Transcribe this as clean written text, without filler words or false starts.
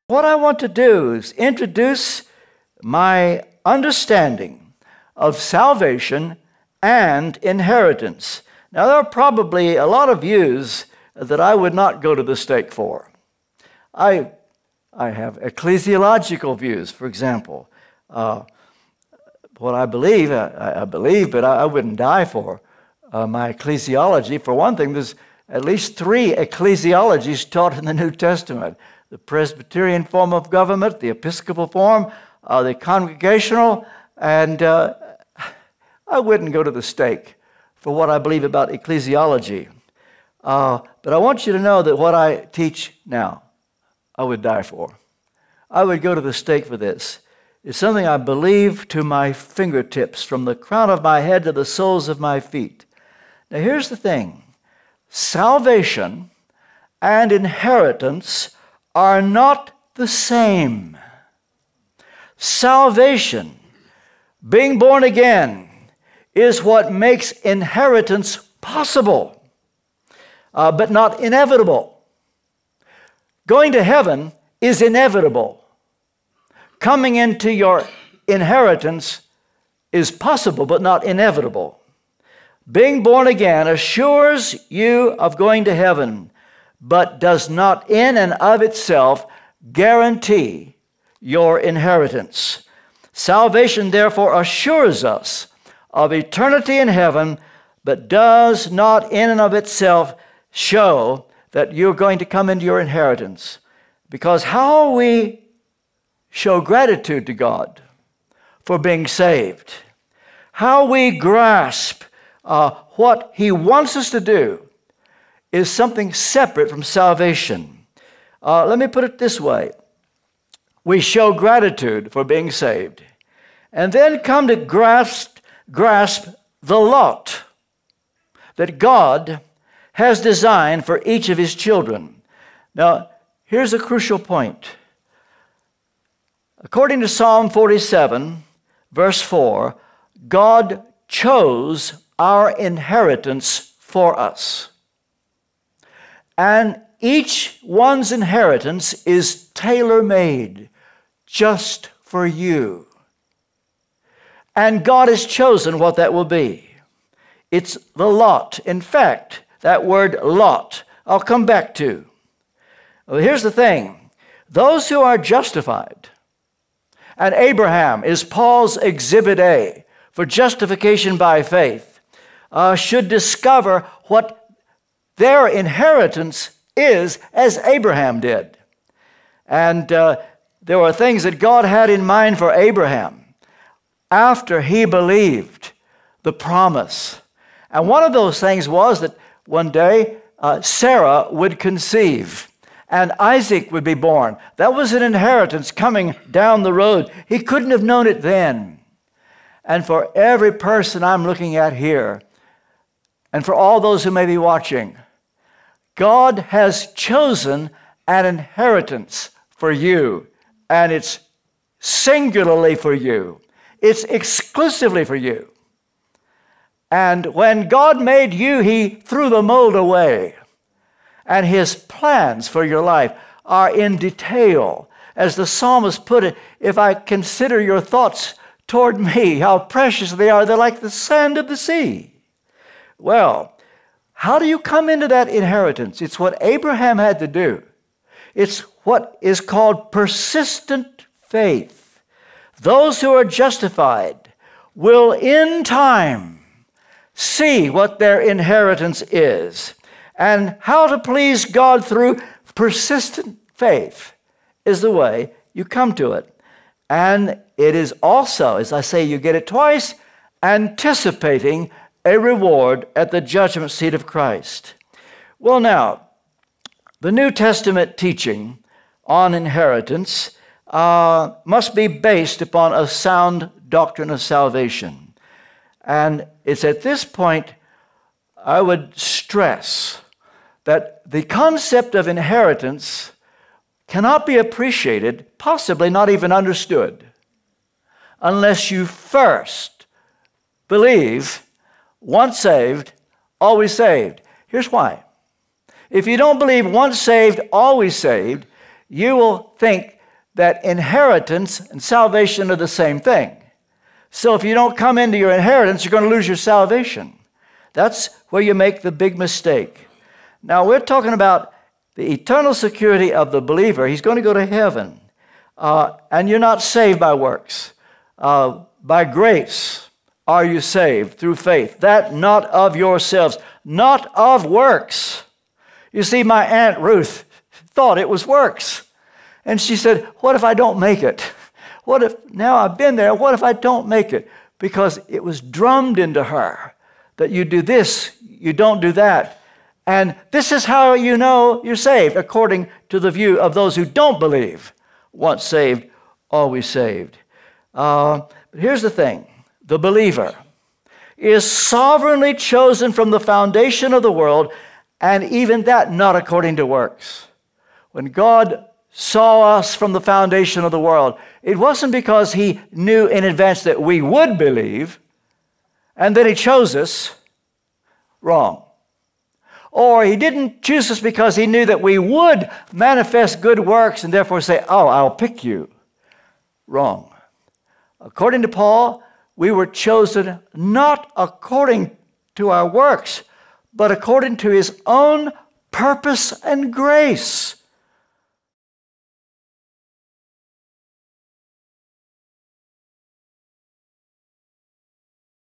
What I want to do is introduce my understanding of salvation and inheritance. Now, there are probably a lot of views that I would not go to the stake for. I have ecclesiological views, for example. What I believe, but I wouldn't die for my ecclesiology. For one thing, there's at least 3 ecclesiologies taught in the New Testament. The Presbyterian form of government, the Episcopal form, the Congregational, and I wouldn't go to the stake for what I believe about ecclesiology. But I want you to know that what I teach now, I would die for. I would go to the stake for this. It's something I believe to my fingertips, from the crown of my head to the soles of my feet. Now here's the thing. Salvation and inheritance are not the same. Salvation, being born again, is what makes inheritance possible, but not inevitable. Going to heaven is inevitable. Coming into your inheritance is possible, but not inevitable. Being born again assures you of going to heaven, but does not in and of itself guarantee your inheritance. Salvation, therefore, assures us of eternity in heaven, but does not in and of itself show that you're going to come into your inheritance. Because how we show gratitude to God for being saved, how we grasp what He wants us to do, is something separate from salvation. Let me put it this way. We show gratitude for being saved, and then come to grasp the lot that God has designed for each of His children. Now, here's a crucial point. According to Psalm 47, verse 4, God chose our inheritance for us. And each one's inheritance is tailor-made just for you. And God has chosen what that will be. It's the lot. In fact, that word lot, I'll come back to. Well, here's the thing. Those who are justified, and Abraham is Paul's exhibit A for justification by faith, should discover what their inheritance is, as Abraham did. And there were things that God had in mind for Abraham after he believed the promise. And one of those things was that one day Sarah would conceive and Isaac would be born. That was an inheritance coming down the road. He couldn't have known it then. And for every person I'm looking at here, and for all those who may be watching, God has chosen an inheritance for you, and it's singularly for you. It's exclusively for you. And when God made you, He threw the mold away. And His plans for your life are in detail. As the psalmist put it, if I consider your thoughts toward me, how precious they are, they're like the sand of the sea. Well, how do you come into that inheritance? It's what Abraham had to do. It's what is called persistent faith. Those who are justified will in time see what their inheritance is. And how to please God through persistent faith is the way you come to it. And it is also, as I say, you get it twice, anticipating a reward at the judgment seat of Christ. Well, now, the New Testament teaching on inheritance must be based upon a sound doctrine of salvation. And it's at this point I would stress that the concept of inheritance cannot be appreciated, possibly not even understood, unless you first believe once saved, always saved. Here's why. If you don't believe once saved, always saved, you will think that inheritance and salvation are the same thing. So if you don't come into your inheritance, you're going to lose your salvation. That's where you make the big mistake. Now, we're talking about the eternal security of the believer. He's going to go to heaven. And you're not saved by works. By grace are you saved through faith. That not of yourselves, not of works. You see, my Aunt Ruth thought it was works. And she said, what if I don't make it? What if, now I've been there, what if I don't make it? Because it was drummed into her that you do this, you don't do that. And this is how you know you're saved, according to the view of those who don't believe. Once saved, always saved. But here's the thing. The believer is sovereignly chosen from the foundation of the world, and even that not according to works. When God saw us from the foundation of the world, it wasn't because he knew in advance that we would believe, and then he chose us. Wrong. Or he didn't choose us because he knew that we would manifest good works and therefore say, oh, I'll pick you. Wrong. According to Paul, we were chosen not according to our works, but according to his own purpose and grace.